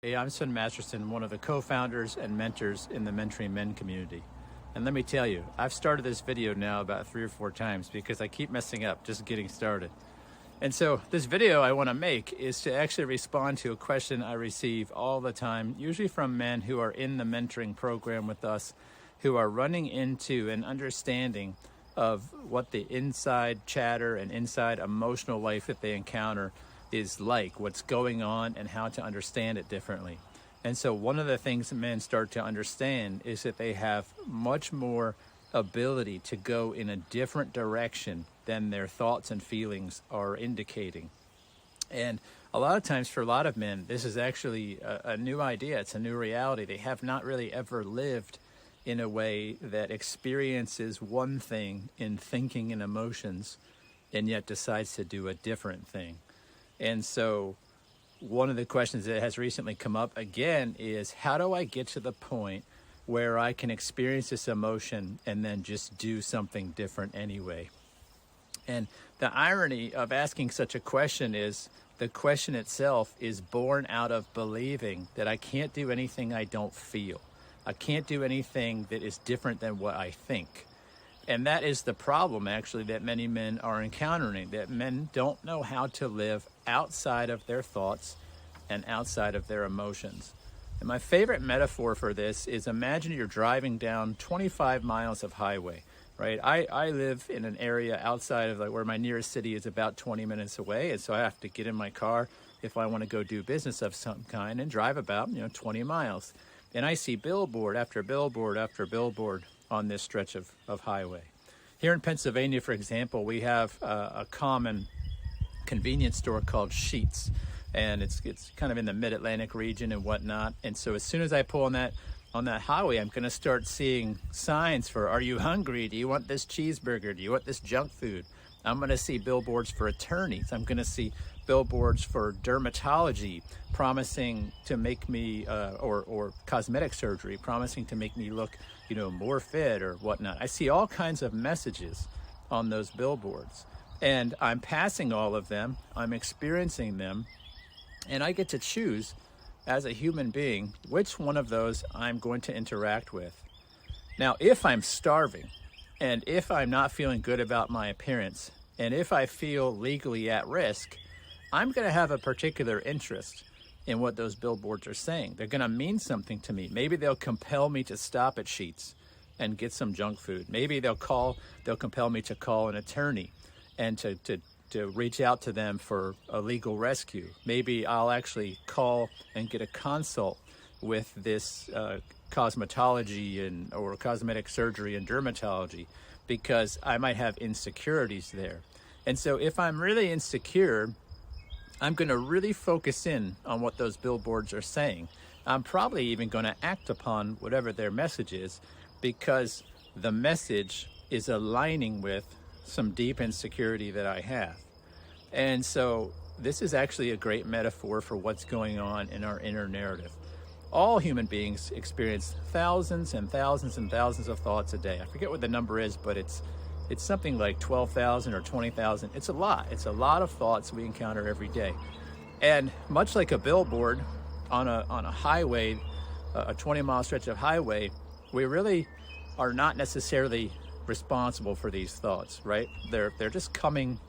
Hey, I'm Sven Masterson, one of the co-founders and mentors in the Mentoring Men community. And let me tell you, I've started this video now about 3 or 4 times because I keep messing up just getting started. And so this video I want to make is to actually respond to a question I receive all the time, usually from men who are in the mentoring program with us, who are running into an understanding of what the inside chatter and inside emotional life that they encounter is like, what's going on, and how to understand it differently. And so one of the things men start to understand is that they have much more ability to go in a different direction than their thoughts and feelings are indicating. And a lot of times for a lot of men, this is actually a new idea. It's a new reality. They have not really ever lived in a way that experiences one thing in thinking and emotions and yet decides to do a different thing. And so one of the questions that has recently come up again is, how do I get to the point where I can experience this emotion and then just do something different anyway? And the irony of asking such a question is the question itself is born out of believing that I can't do anything I don't feel. I can't do anything that is different than what I think. And that is the problem, actually, that many men are encountering, that men don't know how to live outside of their thoughts and outside of their emotions. And my favorite metaphor for this is, imagine you're driving down 25 miles of highway, right? I live in an area outside of where my nearest city is about 20 minutes away. And so I have to get in my car if I want to go do business of some kind and drive about, 20 miles. And I see billboard after billboard after billboard on this stretch of highway. Here in Pennsylvania, for example, we have a common convenience store called Sheetz, and it's kind of in the mid-Atlantic region and whatnot. And so as soon as I pull on that highway, I'm going to start seeing signs for, are you hungry? Do you want this cheeseburger? Do you want this junk food? I'm going to see billboards for attorneys. I'm going to see billboards for dermatology promising to make me, or cosmetic surgery promising to make me look, more fit or whatnot. I see all kinds of messages on those billboards, and I'm passing all of them. I'm experiencing them, and I get to choose as a human being which one of those I'm going to interact with. Now, if I'm starving, and if I'm not feeling good about my appearance, and if I feel legally at risk, I'm going to have a particular interest in what those billboards are saying. They're going to mean something to me. Maybe they'll compel me to stop at Sheetz and get some junk food. Maybe they'll compel me to call an attorney and to reach out to them for a legal rescue. Maybe I'll actually call and get a consult with this cosmetology or cosmetic surgery and dermatology, because I might have insecurities there. And so if I'm really insecure, I'm going to really focus in on what those billboards are saying. I'm probably even going to act upon whatever their message is, because the message is aligning with some deep insecurity that I have. And so this is actually a great metaphor for what's going on in our inner narrative. All human beings experience thousands and thousands and thousands of thoughts a day. I forget what the number is, but it's something like 12,000 or 20,000. It's a lot. It's a lot of thoughts we encounter every day. And much like a billboard on a highway, a 20-mile stretch of highway, we really are not necessarily responsible for these thoughts, right? They're just coming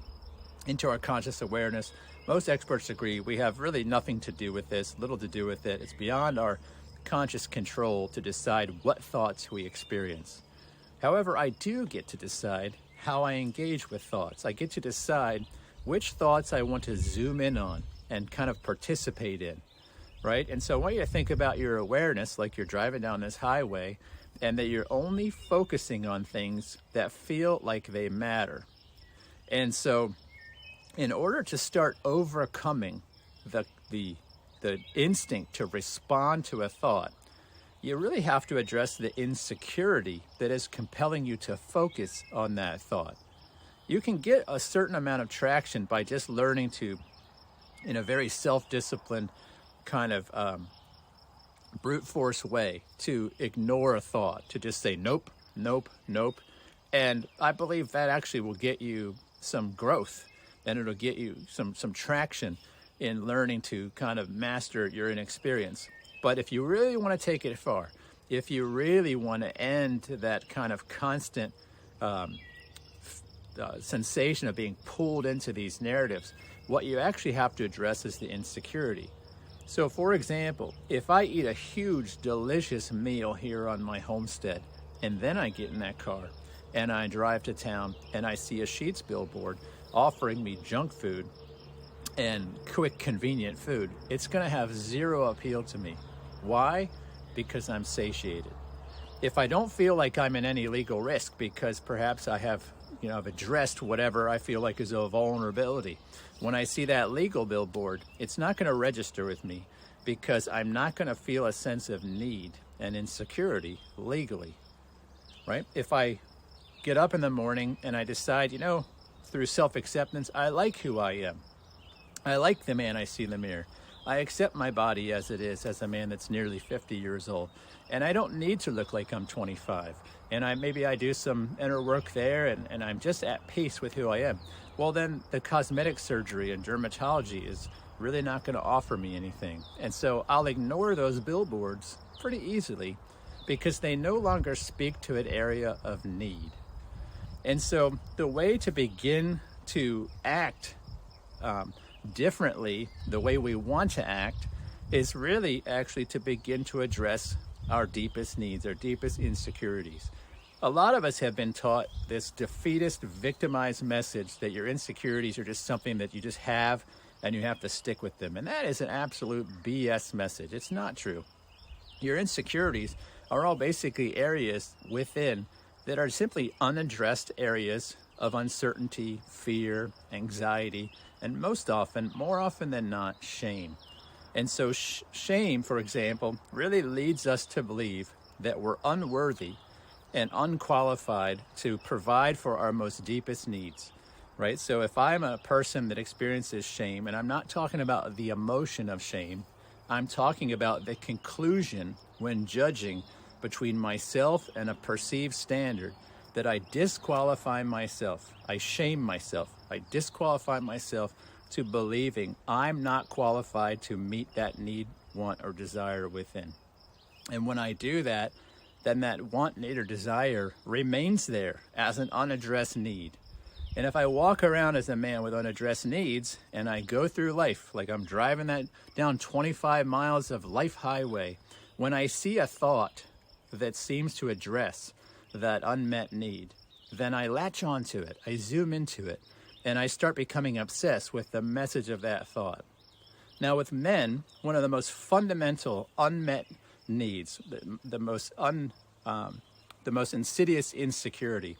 into our conscious awareness. Most experts agree we have really nothing to do with this, little to do with it. It's beyond our conscious control to decide what thoughts we experience. However, I do get to decide how I engage with thoughts. I get to decide which thoughts I want to zoom in on and kind of participate in, right? And so I want you to think about your awareness like you're driving down this highway, and that you're only focusing on things that feel like they matter. And so in order to start overcoming the instinct to respond to a thought, you really have to address the insecurity that is compelling you to focus on that thought. You can get a certain amount of traction by just learning to, in a very self-disciplined kind of brute force way, to ignore a thought, to just say nope, nope, nope. And I believe that actually will get you some growth, and it'll get you some traction in learning to kind of master your inexperience. But if you really want to take it far, if you really want to end that kind of constant sensation of being pulled into these narratives, what you actually have to address is the insecurity. So for example, if I eat a huge, delicious meal here on my homestead, and then I get in that car and I drive to town and I see a Sheetz billboard offering me junk food and quick, convenient food, it's going to have zero appeal to me. Why? Because I'm satiated. If I don't feel like I'm in any legal risk because perhaps I have, I've addressed whatever I feel like is a vulnerability, when I see that legal billboard, it's not going to register with me because I'm not going to feel a sense of need and insecurity legally, right? If I get up in the morning and I decide, through self-acceptance, I like who I am. I like the man I see in the mirror. I accept my body as it is, as a man that's nearly 50 years old. And I don't need to look like I'm 25. And maybe I do some inner work there and I'm just at peace with who I am. Well, then the cosmetic surgery and dermatology is really not going to offer me anything. And so I'll ignore those billboards pretty easily because they no longer speak to an area of need. And so the way to begin to act differently, the way we want to act, is really actually to begin to address our deepest needs, our deepest insecurities. A lot of us have been taught this defeatist, victimized message that your insecurities are just something that you just have and you have to stick with them. And that is an absolute BS message. It's not true. Your insecurities are all basically areas within that are simply unaddressed areas of uncertainty, fear, anxiety, and more often than not, shame. And so shame, for example, really leads us to believe that we're unworthy and unqualified to provide for our most deepest needs, right? So if I'm a person that experiences shame, and I'm not talking about the emotion of shame, I'm talking about the conclusion when judging between myself and a perceived standard, that I disqualify myself, I shame myself, I disqualify myself to believing I'm not qualified to meet that need, want, or desire within. And when I do that, then that want, need, or desire remains there as an unaddressed need. And if I walk around as a man with unaddressed needs and I go through life like I'm driving that down 25 miles of life highway, when I see a thought that seems to address that unmet need, then I latch onto it, I zoom into it, and I start becoming obsessed with the message of that thought. Now with men, one of the most fundamental unmet needs, the most insidious insecurity,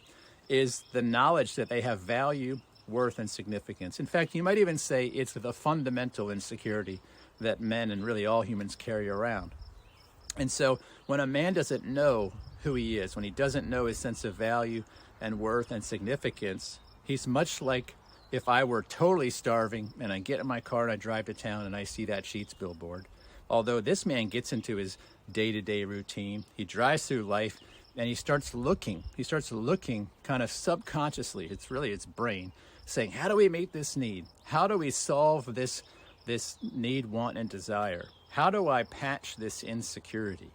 is the knowledge that they have value, worth, and significance. In fact, you might even say it's the fundamental insecurity that men and really all humans carry around. And so when a man doesn't know who he is, when he doesn't know his sense of value and worth and significance, he's much like if I were totally starving and I get in my car and I drive to town and I see that Sheetz billboard. Although this man gets into his day-to-day routine, he drives through life and he starts looking kind of subconsciously, it's really his brain, saying, how do we meet this need? How do we solve this need, want, and desire? How do I patch this insecurity,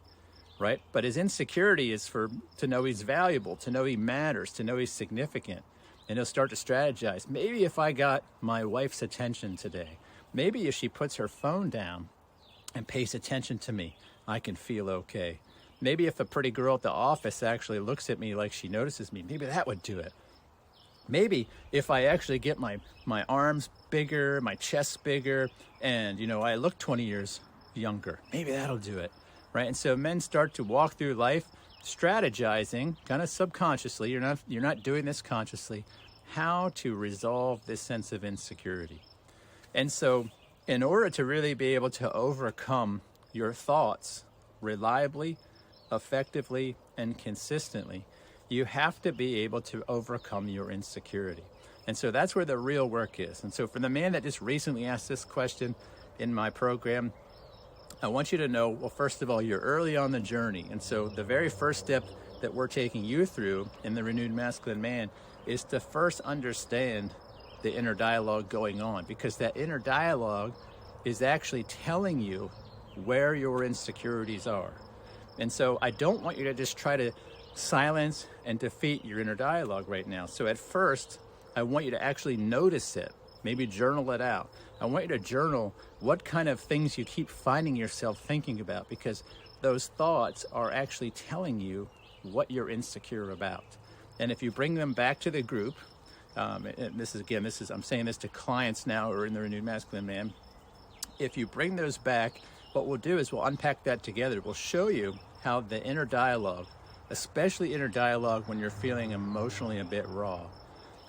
right? But his insecurity is to know he's valuable, to know he matters, to know he's significant. And he'll start to strategize. Maybe if I got my wife's attention today, maybe if she puts her phone down and pays attention to me, I can feel okay. Maybe if a pretty girl at the office actually looks at me like she notices me, maybe that would do it. Maybe if I actually get my arms bigger, my chest bigger, and I look 20 years younger, maybe that'll do it, right? And so men start to walk through life strategizing kind of subconsciously, you're not doing this consciously, how to resolve this sense of insecurity. And so in order to really be able to overcome your thoughts reliably, effectively, and consistently, you have to be able to overcome your insecurity. And so that's where the real work is. And so for the man that just recently asked this question in my program, I want you to know, well, first of all, you're early on the journey. And so the very first step that we're taking you through in the Renewed Masculine Man is to first understand the inner dialogue going on, because that inner dialogue is actually telling you where your insecurities are. And so I don't want you to just try to silence and defeat your inner dialogue right now. So at first, I want you to actually notice it, maybe journal it out. I want you to journal what kind of things you keep finding yourself thinking about, because those thoughts are actually telling you what you're insecure about. And if you bring them back to the group, and I'm saying this to clients now who are in the renewed masculine man. If you bring those back, what we'll do is we'll unpack that together. We'll show you how the inner dialogue, especially inner dialogue when you're feeling emotionally a bit raw,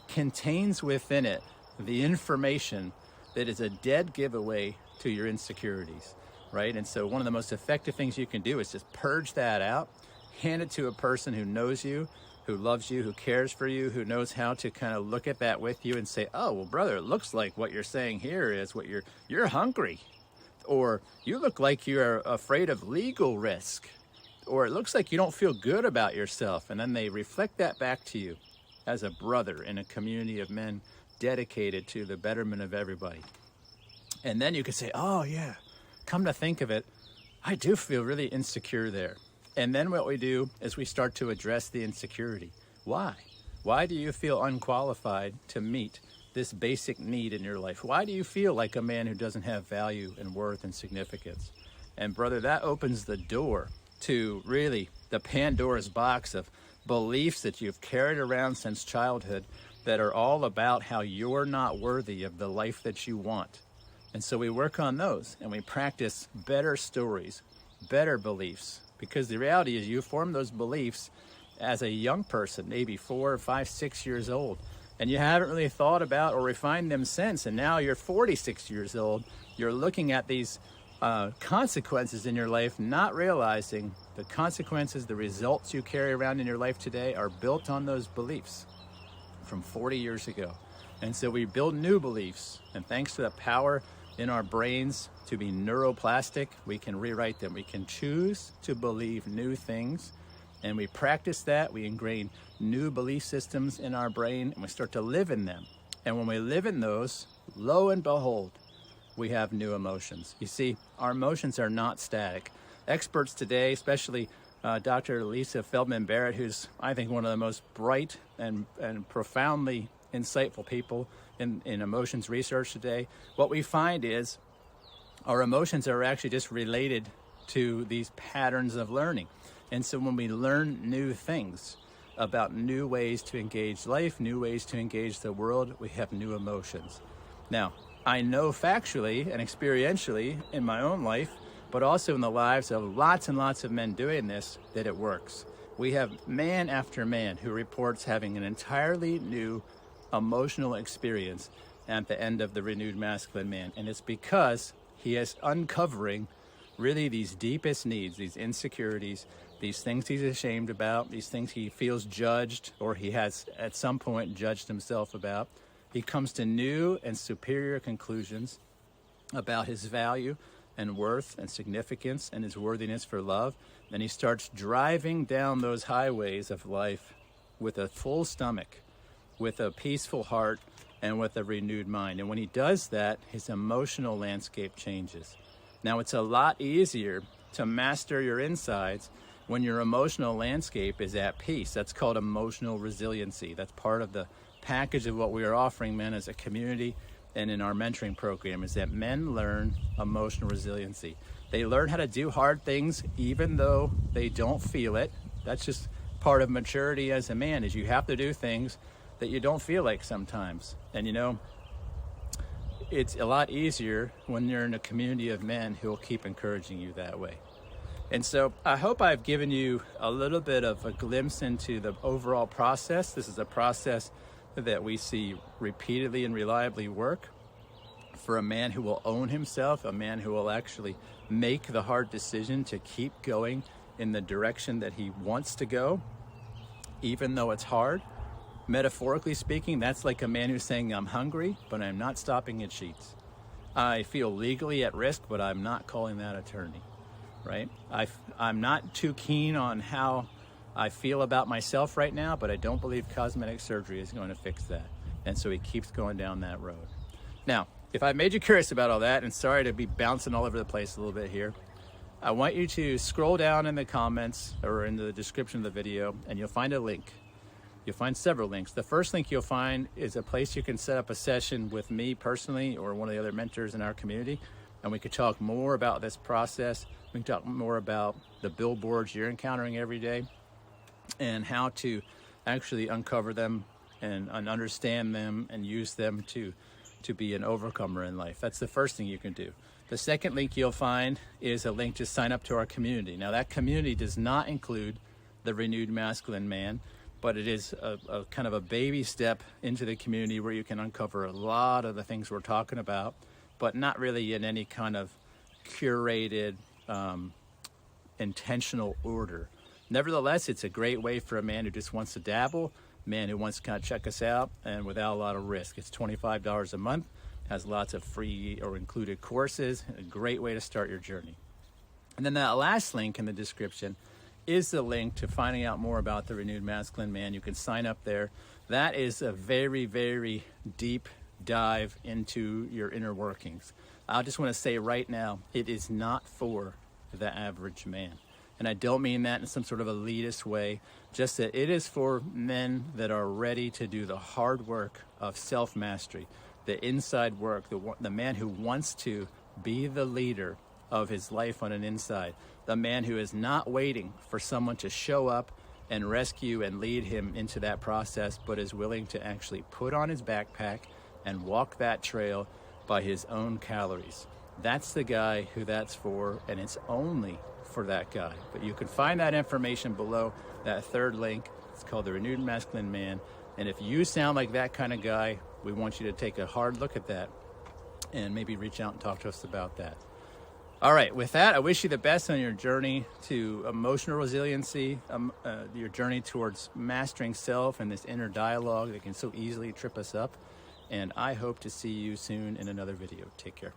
contains within it the information that is a dead giveaway to your insecurities, right? And so one of the most effective things you can do is just purge that out, hand it to a person who knows you, who loves you, who cares for you, who knows how to kind of look at that with you and say, oh, well, brother, it looks like what you're saying here is what you're hungry, or you look like you're afraid of legal risk, or it looks like you don't feel good about yourself. And then they reflect that back to you as a brother in a community of men dedicated to the betterment of everybody. And then you could say, oh yeah, come to think of it, I do feel really insecure there. And then what we do is we start to address the insecurity. Why? Why do you feel unqualified to meet this basic need in your life? Why do you feel like a man who doesn't have value and worth and significance? And brother, that opens the door to really the Pandora's box of beliefs that you've carried around since childhood that are all about how you're not worthy of the life that you want. And so we work on those and we practice better stories, better beliefs, because the reality is you form those beliefs as a young person, maybe 4, 5, 6 years old, and you haven't really thought about or refined them since. And now you're 46 years old, you're looking at these consequences in your life, not realizing the consequences, the results you carry around in your life today are built on those beliefs from 40 years ago. And so we build new beliefs, and thanks to the power in our brains to be neuroplastic, we can rewrite them. We can choose to believe new things, and we practice that. We ingrain new belief systems in our brain, and we start to live in them. And when we live in those, lo and behold, we have new emotions. You see, our emotions are not static. Experts today, especially Dr. Lisa Feldman Barrett, who's, I think, one of the most bright and profoundly insightful people in emotions research today, what we find is our emotions are actually just related to these patterns of learning. And so when we learn new things about new ways to engage life, new ways to engage the world, we have new emotions. Now, I know factually and experientially in my own life, but also in the lives of lots and lots of men doing this, that it works. We have man after man who reports having an entirely new emotional experience at the end of the renewed masculine man. And it's because he is uncovering really these deepest needs, these insecurities, these things he's ashamed about, these things he feels judged or he has at some point judged himself about. He comes to new and superior conclusions about his value and worth and significance and his worthiness for love. Then he starts driving down those highways of life with a full stomach, with a peaceful heart, and with a renewed mind. And when he does that, his emotional landscape changes. Now, it's a lot easier to master your insides when your emotional landscape is at peace. That's called emotional resiliency. That's part of the package of what we are offering men as a community and in our mentoring program, is that men learn emotional resiliency. They learn how to do hard things even though they don't feel it. That's just part of maturity as a man, is you have to do things that you don't feel like sometimes. And you know, it's a lot easier when you're in a community of men who will keep encouraging you that way. And so I hope I've given you a little bit of a glimpse into the overall process. This is a process that we see repeatedly and reliably work for a man who will own himself, a man who will actually make the hard decision to keep going in the direction that he wants to go, even though it's hard. Metaphorically speaking, that's like a man who's saying, I'm hungry, but I'm not stopping at Sheetz. I feel legally at risk, but I'm not calling that attorney, right? I'm not too keen on how I feel about myself right now, but I don't believe cosmetic surgery is going to fix that. And so he keeps going down that road. Now, if I made you curious about all that, and sorry to be bouncing all over the place a little bit here, I want you to scroll down in the comments or in the description of the video, and you'll find a link. You'll find several links. The first link you'll find is a place you can set up a session with me personally or one of the other mentors in our community, and we could talk more about this process. We can talk more about the billboards you're encountering every day and how to actually uncover them and understand them and use them to be an overcomer in life. That's the first thing you can do. The second link you'll find is a link to sign up to our community. Now, that community does not include the Renewed Masculine Man, but it is a kind of a baby step into the community where you can uncover a lot of the things we're talking about, but not really in any kind of curated, intentional order. Nevertheless, it's a great way for a man who just wants to dabble, man who wants to kind of check us out, and without a lot of risk. It's $25 a month, has lots of free or included courses, a great way to start your journey. And then that last link in the description is the link to finding out more about the Renewed Masculine Man. You can sign up there. That is a very, very deep dive into your inner workings. I just want to say right now, it is not for the average man. And I don't mean that in some sort of elitist way, just that it is for men that are ready to do the hard work of self-mastery, the inside work, the man who wants to be the leader of his life on an inside, the man who is not waiting for someone to show up and rescue and lead him into that process, but is willing to actually put on his backpack and walk that trail by his own calories. That's the guy who that's for, and it's only for that guy. But you can find that information below that third link. It's called the Renewed Masculine Man. And if you sound like that kind of guy, we want you to take a hard look at that and maybe reach out and talk to us about that. All right, with that, I wish you the best on your journey to emotional resiliency, your journey towards mastering self and this inner dialogue that can so easily trip us up. And I hope to see you soon in another video. Take care.